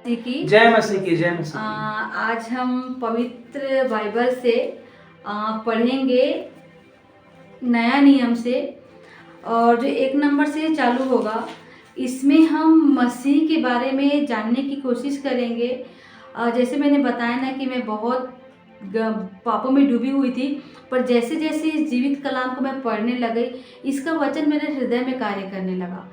की जय मसीह की, जय मसीह की। आज हम पवित्र बाइबल से पढ़ेंगे नया नियम से, और जो 1 नंबर से चालू होगा इसमें हम मसीह के बारे में जानने की कोशिश करेंगे। जैसे मैंने बताया ना कि मैं बहुत पापों में डूबी हुई थी, पर जैसे जैसे इस जीवित कलाम को मैं पढ़ने लगी, इसका वचन मेरे हृदय में कार्य करने लगा।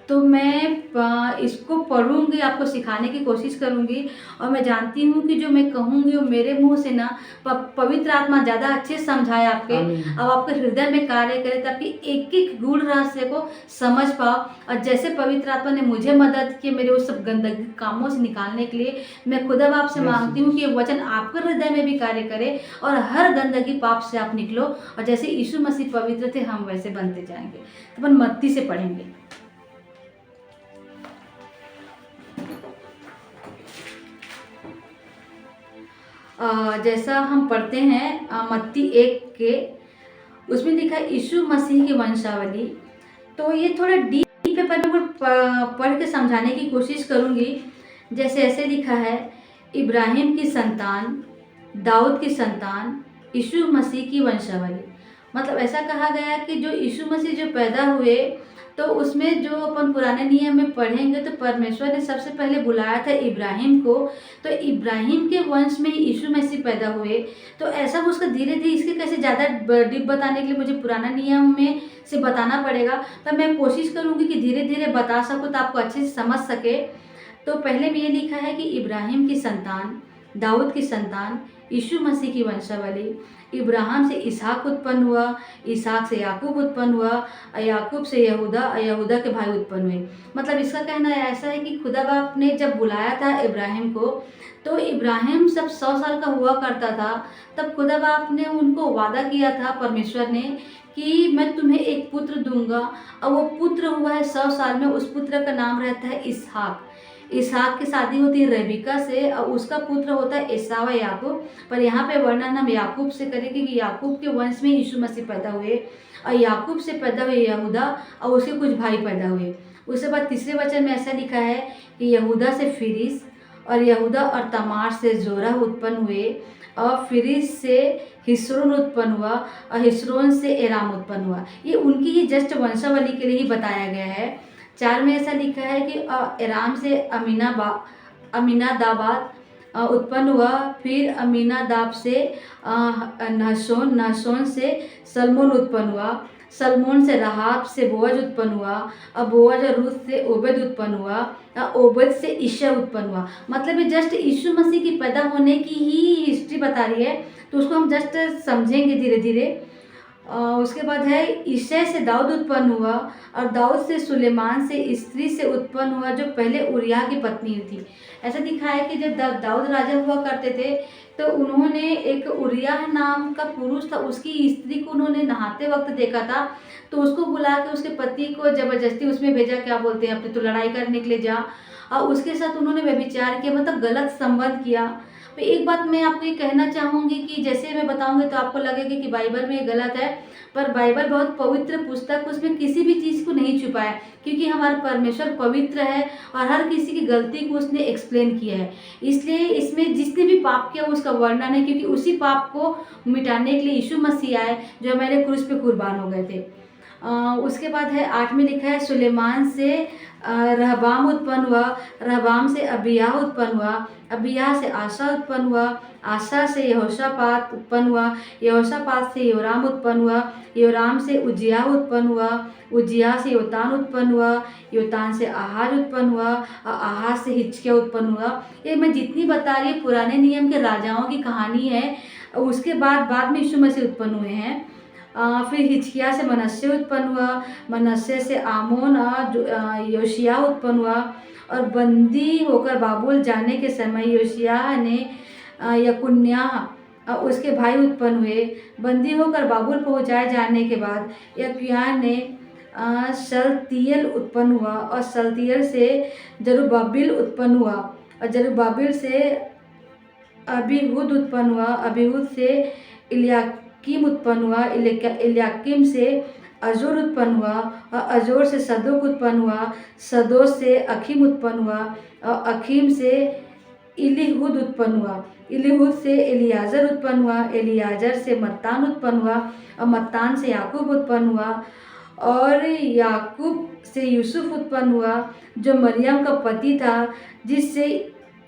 तो मैं इसको पढ़ूंगी, आपको सिखाने की कोशिश करूंगी, और मैं जानती हूँ कि जो मैं कहूँगी वो मेरे मुंह से ना पवित्र आत्मा ज़्यादा अच्छे से समझाए आपके, अब आपके हृदय में कार्य करे, ताकि एक एक गूढ़ रहस्य को समझ पाओ। और जैसे पवित्र आत्मा ने मुझे मदद की मेरे उस सब गंदगी कामों से निकालने के लिए, मैं खुद अब आपसे मांगती हूँ कि ये वचन आपके हृदय में भी कार्य करे और हर गंदगी पाप से आप निकलो, और जैसे यीशु मसीह पवित्र थे हम वैसे बनते जाएंगे। तो अपन मत्ती से पढ़ेंगे। जैसा हम पढ़ते हैं मत्ती 1 के, उसमें लिखा है यीशु मसीह की वंशावली। तो ये थोड़ा डीप है, पर मैं पढ़ के समझाने की कोशिश करूंगी। जैसे ऐसे लिखा है, इब्राहिम की संतान, दाऊद की संतान, यीशु मसीह की वंशावली। मतलब ऐसा कहा गया कि जो यीशु मसीह जो पैदा हुए, तो उसमें जो अपन पुराने नियम में पढ़ेंगे तो परमेश्वर ने सबसे पहले बुलाया था इब्राहिम को, तो इब्राहिम के वंश में ही यीशु मसीह पैदा हुए। तो ऐसा उसका धीरे धीरे, इसके कैसे ज़्यादा डीप बताने के लिए मुझे पुराना नियम में से बताना पड़ेगा, तो मैं कोशिश करूँगी कि धीरे धीरे बता सकूँ तो आपको अच्छे से समझ सके। तो पहले में ये लिखा है कि इब्राहिम की संतान, दाऊद की संतान, यीशु मसीह की वंशावली। इब्राहिम से इसहाक उत्पन्न हुआ, इसहाक से याकूब उत्पन्न हुआ, याकूब से यहूदा, यहूदा के भाई उत्पन्न हुए। मतलब इसका कहना ऐसा है कि खुदा बाप ने जब बुलाया था इब्राहिम को, तो इब्राहिम जब 100 साल का हुआ करता था, तब खुदा बाप ने उनको वादा किया था परमेश्वर ने कि मैं तुम्हें एक पुत्र दूंगा, और वो पुत्र हुआ है 100 साल में। उस पुत्र का नाम रहता है इसहाक। इसहाक की शादी होती है रेबिका से, और उसका पुत्र होता है एसाव याकूब। पर यहाँ पे वर्णन हम याकूब से करेंगे कि याकूब के वंश में यीशु मसीह पैदा हुए, और याकूब से पैदा हुए यहूदा, और उसके कुछ भाई पैदा हुए। उसके बाद तीसरे वचन में ऐसा लिखा है कि यहूदा से फिरिस, और यहूदा और तमार से जोरा उत्पन्न हुए, और फिरिस से हिस्रोन उत्पन्न हुआ, और हिस्रोन से एराम उत्पन्न हुआ। ये उनकी ही जस्ट वंशावली के लिए ही बताया गया है। 4 में ऐसा लिखा है कि एराम से अमीनादाबाद उत्पन्न हुआ, फिर अमीनादाब से नहशोन से सलमोन उत्पन्न हुआ, सलमोन से रहाब से बोअज उत्पन्न हुआ, और बोअज और रूत से ओबेद उत्पन्न हुआ, और ओबेद से ईशा उत्पन्न हुआ। मतलब ये जस्ट यीशु मसीह की पैदा होने की ही हिस्ट्री बता रही है, तो उसको हम जस्ट समझेंगे धीरे धीरे। उसके बाद है ईशै से दाऊद उत्पन्न हुआ, और दाऊद से सुलेमान से स्त्री से उत्पन्न हुआ जो पहले उरिया की पत्नी थी। ऐसा दिखा है कि जब दाऊद राजा हुआ करते थे, तो उन्होंने एक उरिया नाम का पुरुष था, उसकी स्त्री को उन्होंने नहाते वक्त देखा था, तो उसको बुला के उसके पति को ज़बरदस्ती उसमें भेजा, क्या बोलते हैं अपने, तो लड़ाई करने के लिए जा, और उसके साथ उन्होंने व्यभिचार किया, मतलब गलत संबंध किया। तो एक बात मैं आपको ये कहना चाहूँगी कि जैसे मैं बताऊँगी तो आपको लगेगा कि बाइबल में ये गलत है, पर बाइबल बहुत पवित्र पुस्तक, उसमें किसी भी चीज़ को नहीं छुपाया, क्योंकि हमारा परमेश्वर पवित्र है और हर किसी की गलती को उसने एक्सप्लेन किया है। इसलिए इसमें जिसने भी पाप किया उसका वर्णन है, क्योंकि उसी पाप को मिटाने के लिए यीशु मसीह आए जो हमारे क्रूस पे कुर्बान हो गए थे। उसके बाद है 8 में लिखा है, सुलेमान से रहबाम उत्पन्न हुआ, रहबाम से अबिय्याह उत्पन्न हुआ, अबिय्याह से आशा उत्पन्न हुआ, आशा से यहोशापात उत्पन्न हुआ, यहोशापात से योराम उत्पन्न हुआ, योराम से उज्जियाह उत्पन्न हुआ, उज्जियाह से योतान उत्पन्न हुआ, योतान से आहाज उत्पन्न हुआ, और आहाज से हिजकिय्याह उत्पन्न हुआ। ये मैं जितनी बता रही पुराने नियम के राजाओं की कहानी है, उसके बाद में यीशु मसीह उत्पन्न हुए हैं। फिर हिजकिय्याह से मनश्शे उत्पन्न हुआ, मनश्शे से आमोन और योशिय्याह उत्पन्न हुआ, और बंदी होकर बाबुल जाने के समय योशिय्याह ने यकुन्याह उसके भाई उत्पन्न हुए। बंदी होकर बाबुल पहुँचाए जाने के बाद यकुन्याह ने शलतियेल उत्पन्न हुआ, और शलतियेल से जरुब्बाबिल उत्पन्न हुआ, और जरुब्बाबिल से अबीहूद उत्पन्न हुआ, अबीहूद से इल्याकीम उत्पन्न हुआ, इल्याकीम से अजोर उत्पन्न हुआ और अजोर से सदोक उत्पन्न हुआ, सदोक से अखीम उत्पन्न हुआ और अखीम से इलीहूद उत्पन्न हुआ, इलीहूद से एलियाजर उत्पन्न हुआ, एलियाजर से मत्तान उत्पन्न हुआ और मत्तान से याकूब उत्पन्न हुआ और याकूब से यूसुफ उत्पन्न हुआ जो मरियम का पति था, जिससे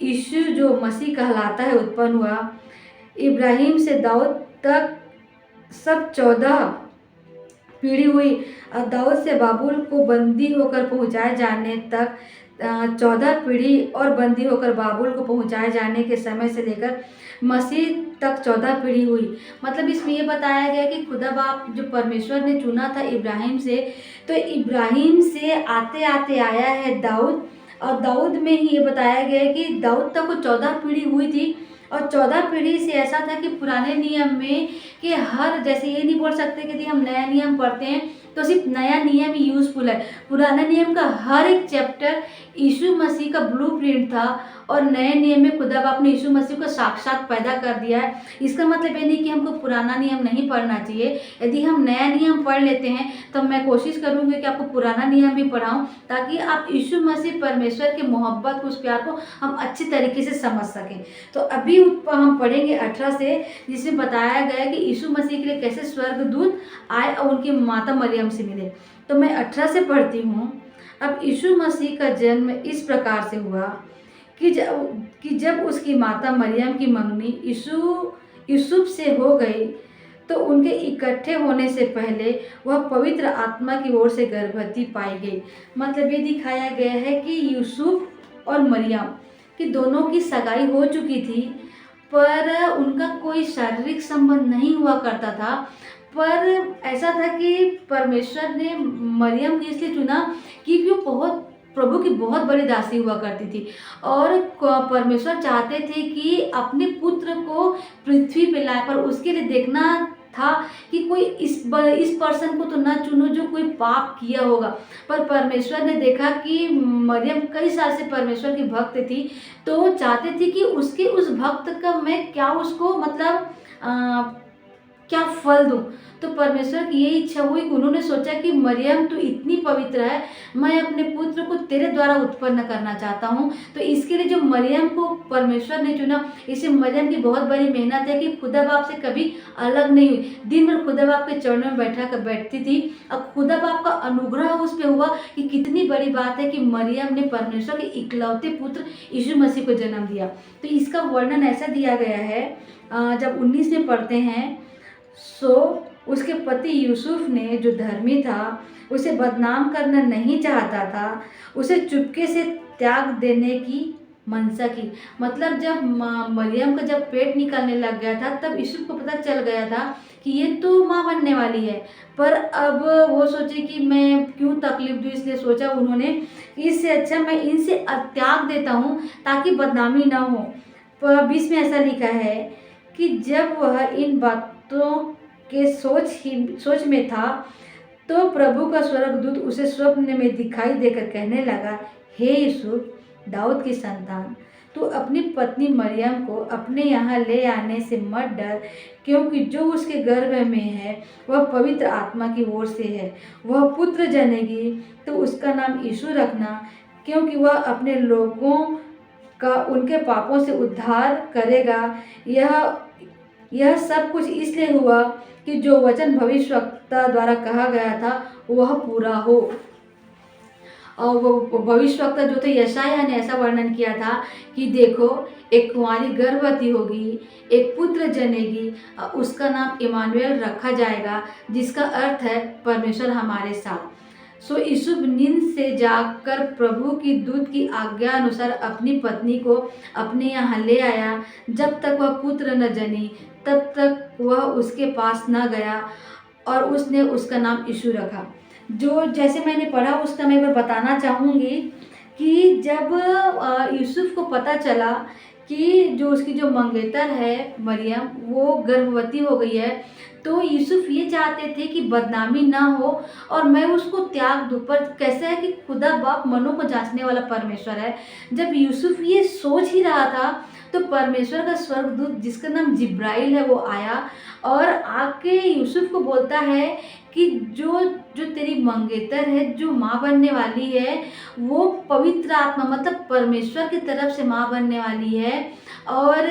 यीशु जो मसीह कहलाता है उत्पन्न हुआ। इब्राहिम से दाऊद तक सब 14 पीढ़ी हुई और दाऊद से बाबुल को बंदी होकर पहुंचाए जाने तक 14 पीढ़ी और बंदी होकर बाबुल को पहुंचाए जाने के समय से लेकर मसीह तक 14 पीढ़ी हुई। मतलब इसमें ये बताया गया कि खुदा बाप जो परमेश्वर ने चुना था इब्राहिम से, तो इब्राहिम से आते आते आया है दाऊद और दाऊद में ही ये बताया गया है कि दाऊद तक को 14 पीढ़ी हुई थी और 14 पीढ़ी से ऐसा था कि पुराने नियम में कि हर, जैसे ये नहीं बोल सकते कि हम नया नियम पढ़ते हैं तो सिर्फ नया नियम ही यूज़फुल है। पुराने नियम का हर एक चैप्टर यीशु मसीह का ब्लूप्रिंट था और नए नियम में खुदा बाप ने यीशु मसीह को साक्षात पैदा कर दिया है। इसका मतलब ये नहीं कि हमको पुराना नियम नहीं पढ़ना चाहिए। यदि हम नया नियम पढ़ लेते हैं तो मैं कोशिश करूँगी कि आपको पुराना नियम भी पढ़ाऊँ ताकि आप यीशु मसीह परमेश्वर के मोहब्बत को, उस प्यार को हम अच्छी तरीके से समझ सकें। तो अभी हम पढ़ेंगे 18 से, जिसमें बताया गया कि यीशु मसीह के लिए कैसे स्वर्गदूत आए और उनकी माता मरियम से मिले। तो मैं 18 से पढ़ती हूँ। अब यीशु मसीह का जन्म इस प्रकार से हुआ कि जब उसकी माता मरियम की मंगनी यूसुफ से हो गई तो उनके इकट्ठे होने से पहले वह पवित्र आत्मा की ओर से गर्भवती पाई गई। मतलब ये दिखाया गया है कि यूसुफ और मरियम कि दोनों की सगाई हो चुकी थी, पर उनका कोई शारीरिक संबंध नहीं हुआ करता था। पर ऐसा था कि परमेश्वर ने मरियम को इसलिए चुना क्योंकि वो बहुत प्रभु की बहुत बड़ी दासी हुआ करती थी और परमेश्वर चाहते थे कि अपने पुत्र को पृथ्वी पे लाए, पर उसके लिए देखना था कि कोई इस पर्सन को तो ना चुनो जो कोई पाप किया होगा। पर परमेश्वर ने देखा कि मरियम कई साल से परमेश्वर की भक्त थी, तो चाहते थे कि उसके उस भक्त का मैं क्या उसको मतलब क्या फल दूँ। तो परमेश्वर की ये इच्छा हुई कि उन्होंने सोचा कि मरियम तू इतनी पवित्र है, मैं अपने पुत्र को तेरे द्वारा उत्पन्न करना चाहता हूँ। तो इसके लिए जो मरियम को परमेश्वर ने चुना, इसे मरियम की बहुत बड़ी मेहनत है कि खुदा बाप से कभी अलग नहीं हुई, दिन भर खुदा बाप के चरणों में बैठती थी। अब खुदा बाप का अनुग्रह उस पर हुआ कि कितनी बड़ी बात है कि मरियम ने परमेश्वर के इकलौते पुत्र यीशु मसीह को जन्म दिया। तो इसका वर्णन ऐसा दिया गया है, जब 19 में पढ़ते हैं, सो उसके पति यूसुफ ने जो धर्मी था उसे बदनाम करना नहीं चाहता था, उसे चुपके से त्याग देने की मनसा की। मतलब जब मरियम का जब पेट निकलने लग गया था तब यूसुफ को पता चल गया था कि ये तो माँ बनने वाली है, पर अब वो सोचे कि मैं क्यों तकलीफ दूँ, इसलिए सोचा उन्होंने इससे अच्छा मैं इनसे त्याग देता हूँ ताकि बदनामी ना हो। पर 20 में ऐसा लिखा है कि जब वह इन बातों के सोच में था तो प्रभु का स्वर्गदूत उसे स्वप्न में दिखाई देकर कहने लगा, हे यूसुफ, दाऊद की संतान, तू अपनी पत्नी मरियम को अपने यहाँ ले आने से मत डर, क्योंकि जो उसके गर्भ में है वह पवित्र आत्मा की ओर से है। वह पुत्र जनेगी तो उसका नाम यीशु रखना, क्योंकि वह अपने लोगों का उनके पापों से उद्धार करेगा। यह सब कुछ इसलिए हुआ कि जो वचन भविष्यवक्ता द्वारा कहा गया था वह पूरा हो। और वो भविष्यवक्ता जो थे यशायाह ने ऐसा वर्णन किया था कि देखो, एक कुंवारी गर्भवती होगी, एक पुत्र जनेगी, उसका नाम इमानुएल रखा जाएगा, जिसका अर्थ है परमेश्वर हमारे साथ। सो यूसुफ नींद से जागकर प्रभु की दूत की आज्ञा अनुसार अपनी पत्नी को अपने यहाँ ले आया। जब तक वह पुत्र न जनी तब तक वह उसके पास न गया और उसने उसका नाम यीशु रखा। जो जैसे मैंने पढ़ा उसका मैं बताना चाहूँगी कि जब यूसुफ को पता चला कि जो उसकी जो मंगेतर है मरियम वो गर्भवती हो गई है, तो यूसुफ ये चाहते थे कि बदनामी ना हो और मैं उसको त्याग दूँ। पर कैसे है कि खुदा बाप मनों को जांचने वाला परमेश्वर है। जब यूसुफ ये सोच ही रहा था तो परमेश्वर का स्वर्गदूत जिसका नाम जिब्राइल है वो आया और आके यूसुफ को बोलता है कि जो जो तेरी मंगेतर है, जो माँ बनने वाली है, वो पवित्र आत्मा मतलब परमेश्वर की तरफ से माँ बनने वाली है। और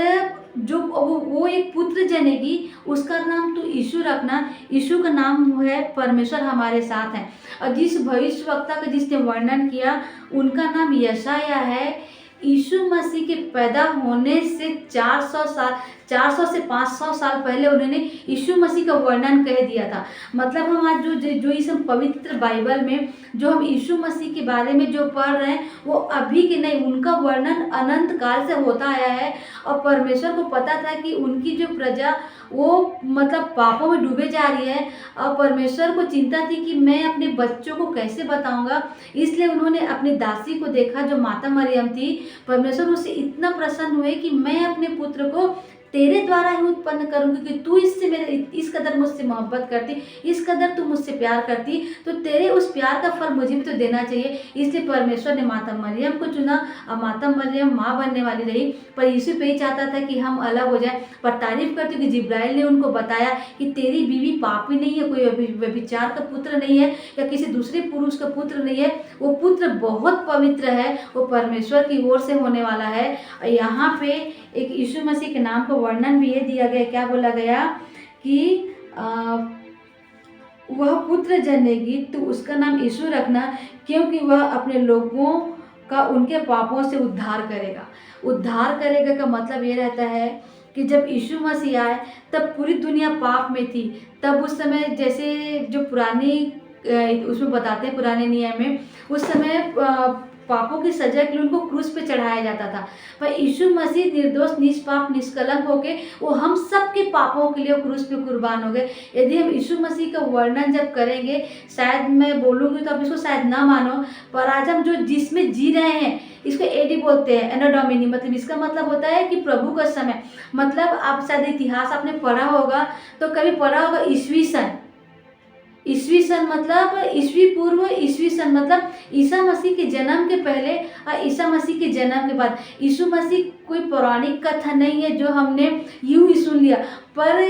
जो वो एक पुत्र जनेगी, उसका नाम तू यीशु रखना। यीशु का नाम वो है परमेश्वर हमारे साथ है। और जिस भविष्यवक्ता का जिसने वर्णन किया, उनका नाम यशायाह है। यीशु मसीह के पैदा होने से 400 साल, 400 से 500 साल पहले उन्होंने यीशु मसीह का वर्णन कह दिया था। मतलब हम आज जो इस पवित्र बाइबल में जो हम यीशु मसीह के बारे में जो पढ़ रहे हैं, वो अभी के नहीं, उनका वर्णन अनंत काल से होता आया है। और परमेश्वर को पता था कि उनकी जो प्रजा वो मतलब पापों में डूबे जा रही है। और परमेश्वर को चिंता थी कि मैं अपने बच्चों को कैसे बताऊंगा। इसलिए उन्होंने अपनी दासी को देखा जो माता मरियम थी। परमेश्वर उससे इतना प्रसन्न हुए कि मैं अपने पुत्र को तेरे द्वारा ही उत्पन्न करूंगी, कि तू इससे मेरे इस कदर मुझसे मोहब्बत करती, इस कदर तू मुझसे प्यार करती, तो तेरे उस प्यार का फल मुझे भी तो देना चाहिए। इसलिए परमेश्वर ने माता मरियम को चुना और माता मरियम माँ बनने वाली रही। पर यीशु पे ही चाहता था कि हम अलग हो जाए। पर तारीफ करती हूँ कि जिब्राइल ने उनको बताया कि तेरी बीवी पापी नहीं है, कोई व्यभिचार का पुत्र नहीं है या किसी दूसरे पुरुष का पुत्र नहीं है। वो पुत्र बहुत पवित्र है, वो परमेश्वर की ओर से होने वाला है। यहाँ पे एक यीशु मसीह के नाम का वर्णन भी ये दिया गया, क्या बोला गया कि वह पुत्र जनेगी तो उसका नाम यीशु रखना, क्योंकि वह अपने लोगों का उनके पापों से उद्धार करेगा। उद्धार करेगा का मतलब ये रहता है कि जब यीशु मसीह आए तब पूरी दुनिया पाप में थी। तब उस समय जैसे जो पुरानी उसमें बताते हैं पुराने नियम में, उस समय पापों की सजा के लिए उनको क्रूस पे चढ़ाया जाता था। पर यीशु मसीह निर्दोष, निष्पाप, निष्कलंक होके वो हम सब के पापों के लिए क्रूस पे कुर्बान हो गए। यदि हम यीशु मसीह का वर्णन जब करेंगे, शायद मैं बोलूँगी तो आप इसको शायद ना मानो, पर आज हम जो जिसमें जी रहे हैं, इसको एडी बोलते हैं, एनो डोमिनी, मतलब इसका मतलब होता है कि प्रभु का समय। मतलब आप शायद इतिहास आपने पढ़ा होगा, तो कभी पढ़ा होगा ईसवी सन। ईसवी सन मतलब ईसवी पूर्व, ईसवी सन मतलब ईसा मसीह के जन्म के पहले और ईसा मसीह के जन्म के बाद। यीशु मसीह कोई पौराणिक कथा नहीं है जो हमने यूं ही सुन लिया, पर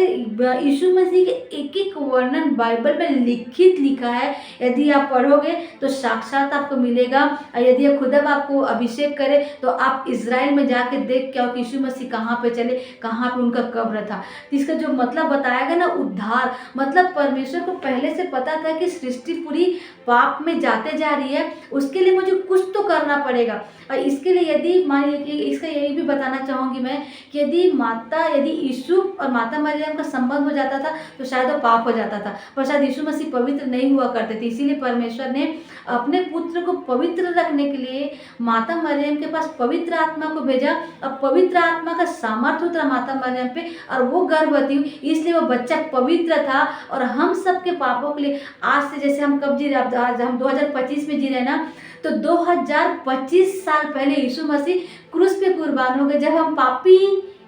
यीशु मसीह के एक एक वर्णन बाइबल में लिखित लिखा है। यदि आप पढ़ोगे तो साक्षात आपको मिलेगा। और यदि खुदा आपको अभिषेक करे तो आप इज़राइल में जाके देख के आओ कि यीशु मसीह कहाँ पे चले, कहाँ पे उनका कब्र था। तो इसका जो मतलब बताया गया ना, उद्धार, मतलब परमेश्वर को पहले से पता था कि सृष्टि पूरी पाप में जाते जा रही है, उसके लिए मुझे कुछ तो करना पड़ेगा। और इसके लिए यदि मानिए कि इसका यही भी बताना चाहूँगी मैं कि यदि यीशु और माता मरियम का संबंध हो जाता था तो शायद वो पाप हो जाता था, पर शायद यीशु मसीह पवित्र नहीं हुआ करते थे। इसीलिए परमेश्वर ने अपने पुत्र को पवित्र रखने के लिए माता मरियम के पास पवित्र आत्मा को भेजा। और पवित्र आत्मा का सामर्थ्य उतरा माता मरियम पे और वो गर्भवती हुई, इसलिए वो बच्चा पवित्र था। और हम सब के पापों के लिए आज से, जैसे हम कब जी रहे, आज हम 2025 में जी रहे ना, तो 2025 साल पहले यीशु मसीह क्रूस पे कुर्बान हो गए, जब हम पापी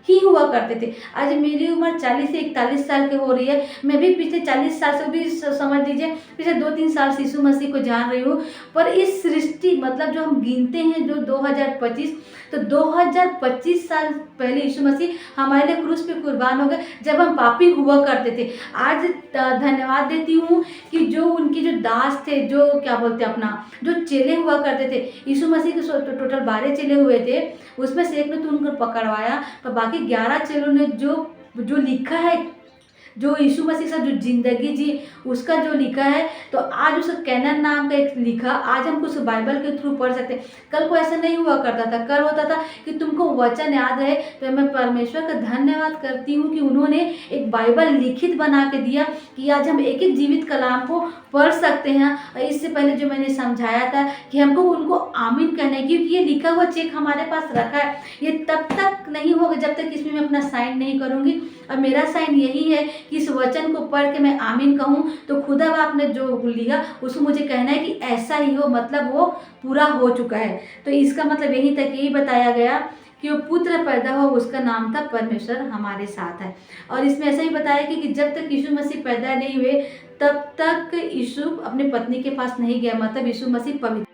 ही हुआ करते थे। आज मेरी उम्र 40 से 41 साल की हो रही है। मैं भी पिछले 40 साल से भी समझ लीजिए पिछले 2-3 साल से यीशु मसीह को जान रही हूँ। पर इस सृष्टि मतलब जो हम गिनते हैं जो 2025, तो 2025 साल पहले यीशु मसीह हमारे लिए क्रूस पे कुर्बान हो गए, जब हम पापी हुआ करते थे। आज धन्यवाद देती हूँ कि जो उनके जो दास थे, जो क्या बोलते हैं अपना, जो चेले हुआ करते थे, यीशु मसीह के टोटल 12 चेले हुए थे, उसमें से एक ने तो उनको पकड़वाया, पर बाकी 11 चेलों ने जो लिखा है, जो यीशु मसीह से जो जिंदगी जी उसका जो लिखा है, तो आज उस कैनन नाम का एक लिखा, आज हम कुछ बाइबल के थ्रू पढ़ सकते हैं। कल को ऐसा नहीं हुआ करता था, कल होता था कि तुमको वचन याद रहे। तो मैं परमेश्वर का धन्यवाद करती हूँ कि उन्होंने एक बाइबल लिखित बना के दिया कि आज हम एक एक जीवित कलाम को पढ़ सकते हैं। और इससे पहले जो मैंने समझाया था कि हमको उनको आमीन कहना है, क्योंकि ये लिखा हुआ चेक हमारे पास रखा है, ये तब तक नहीं होगा जब तक इसमें मैं अपना साइन नहीं करूँगी। और मेरा साइन यही है कि इस वचन को पढ़ के मैं आमीन कहूँ, तो खुदा बाप ने जो लिखा उसको मुझे कहना है कि ऐसा ही हो, मतलब वो पूरा हो चुका है। तो इसका मतलब यही तक यही बताया गया कि वो पुत्र पैदा हो, उसका नाम था परमेश्वर हमारे साथ है। और इसमें ऐसा ही बताया कि जब तक यीशु मसीह पैदा नहीं हुए तब तक यीशु अपनी पत्नी के पास नहीं गया, मतलब यीशु मसीह पवित्र